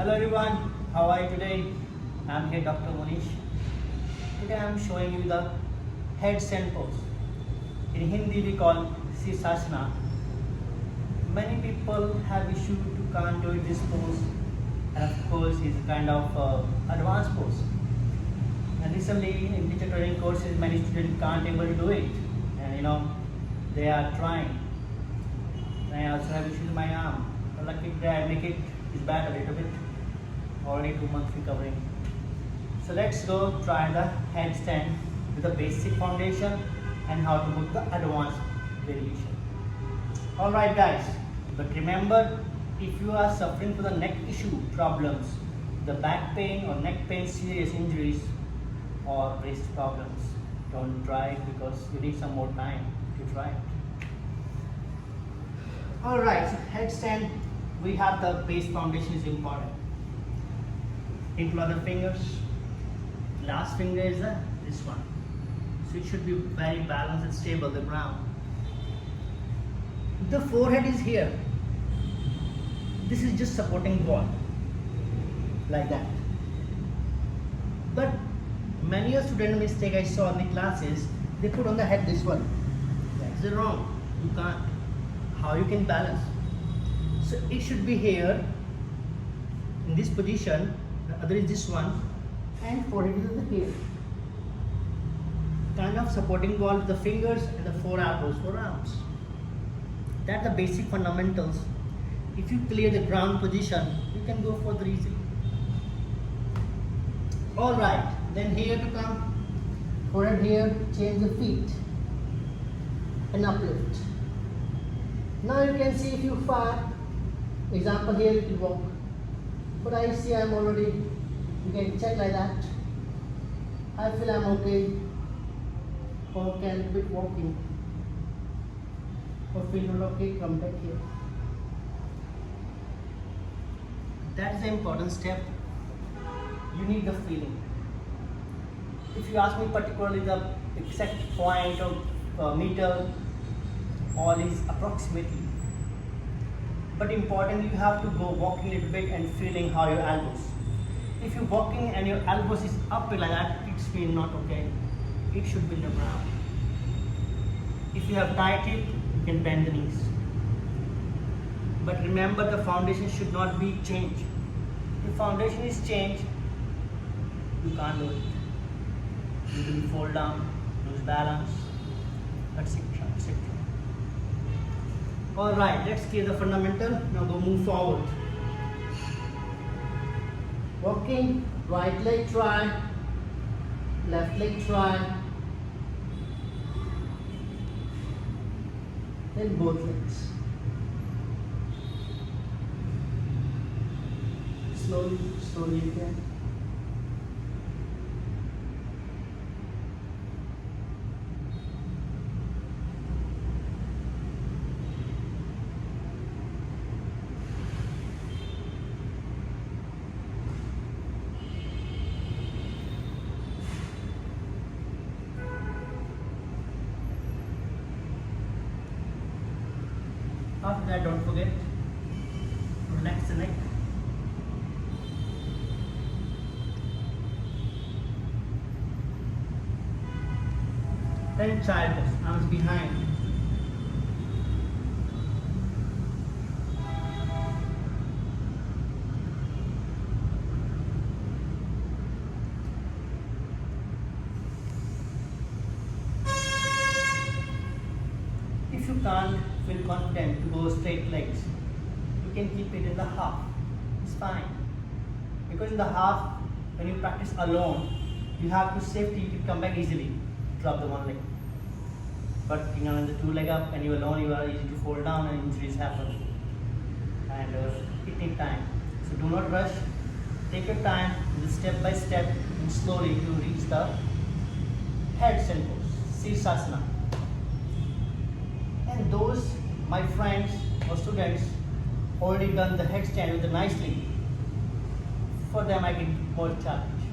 Hello everyone, how are you today? I'm here Dr. Manish. Today I'm showing you the headstand pose. In Hindi we call shirshasana. Many people have issue to can't do this pose, and of course it's a kind of advanced pose. And recently in teacher training courses many students can't able to do it, and they are trying. And I also have issues with my arm. But luckily today I make it is bad a little bit. Already 2 months recovering. So let's go try the headstand with the basic foundation and how to put the advanced variation. Alright guys, but remember, if you are suffering from the neck issue problems, the back pain or neck pain, serious injuries or wrist problems, don't try it because you need some more time to try it. Alright, so headstand, we have the base foundation is important. Include the fingers. Last finger is this one. So it should be very balanced and stable, the ground. The forehead is here. This is just supporting wall. Like that. But many a student mistake I saw in the classes, they put on the head this one. That's wrong. You can't. How you can balance? So it should be here in this position. The other is this one, and forehead is here. Kind of supporting wall with the fingers and the forearms. That's the basic fundamentals. If you clear the ground position, you can go further easily. Alright, then here to come, forehead here, change the feet and uplift. Now you can see if you far, example here you will walk. But I see I'm already, you can check like that. I feel I'm okay. Or can quit walking. Or feel not okay, come back here. That is the important step. You need the feeling. If you ask me particularly the exact point of meter, all is approximately. But important, you have to go walking a little bit and feeling how your elbows. If you're walking and your elbows is up like that, it's been not okay. It should be in the ground. If you have tight hip, you can bend the knees. But remember, the foundation should not be changed. If foundation is changed, you can't do it. You will fall down, lose balance, etc. etc. Alright, let's clear the fundamental. Now go move forward. Walking, right leg try, left leg try, then both legs. Slowly, slowly again. After that, don't forget, relax the neck. Then child pose, arms behind. If you can't feel confident to go straight legs, you can keep it in the half. It's fine. Because in the half, when you practice alone, you have to safety, you can come back easily, drop the one leg. But in the two leg up and you alone, you are easy to fall down and injuries happen. And it takes time. So do not rush. Take your time, step by step, and slowly you reach the headstand pose, shirshasana. And those, my friends or students, already done the headstand with nicely. For them, I give more challenge.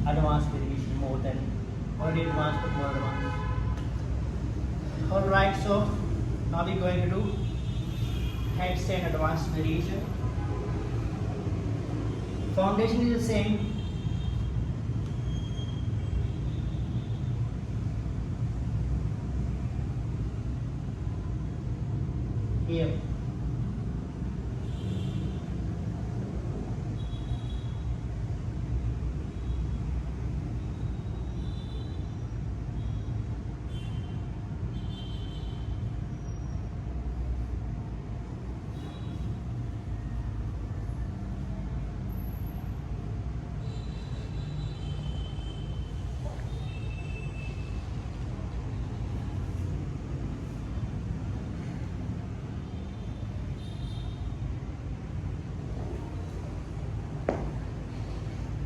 Advanced variation more than already advanced, but more advanced. Alright, so now we're going to do headstand advanced variation. foundation is the same. Here.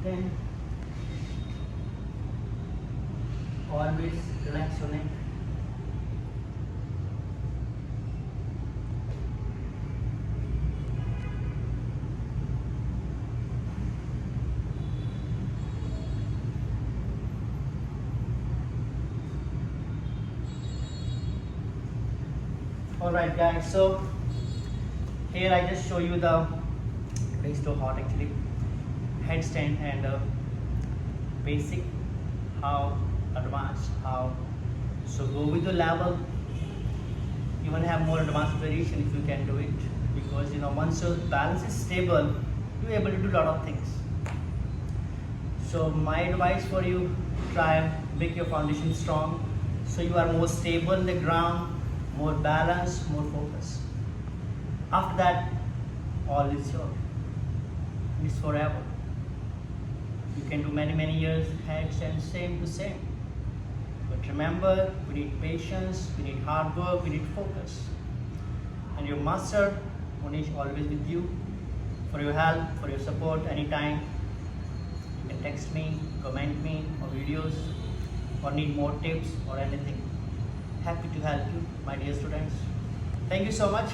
Then always relax your neck. Alright guys, so here I just show you the base to hot actually headstand and basic, how advanced, how so go with the level. You will have more advanced variation if you can do it, because once your balance is stable, you're able to do a lot of things. So my advice for you, try make your foundation strong so you are more stable in the ground, more balanced, more focused. After that, all is yours. It's forever. You can do many years headstand same to same. But remember, we need patience, we need hard work, we need focus. And your master, Monish, always with you for your help, for your support anytime. You can text me, comment me or videos, or need more tips or anything. Happy to help you, my dear students. Thank you so much.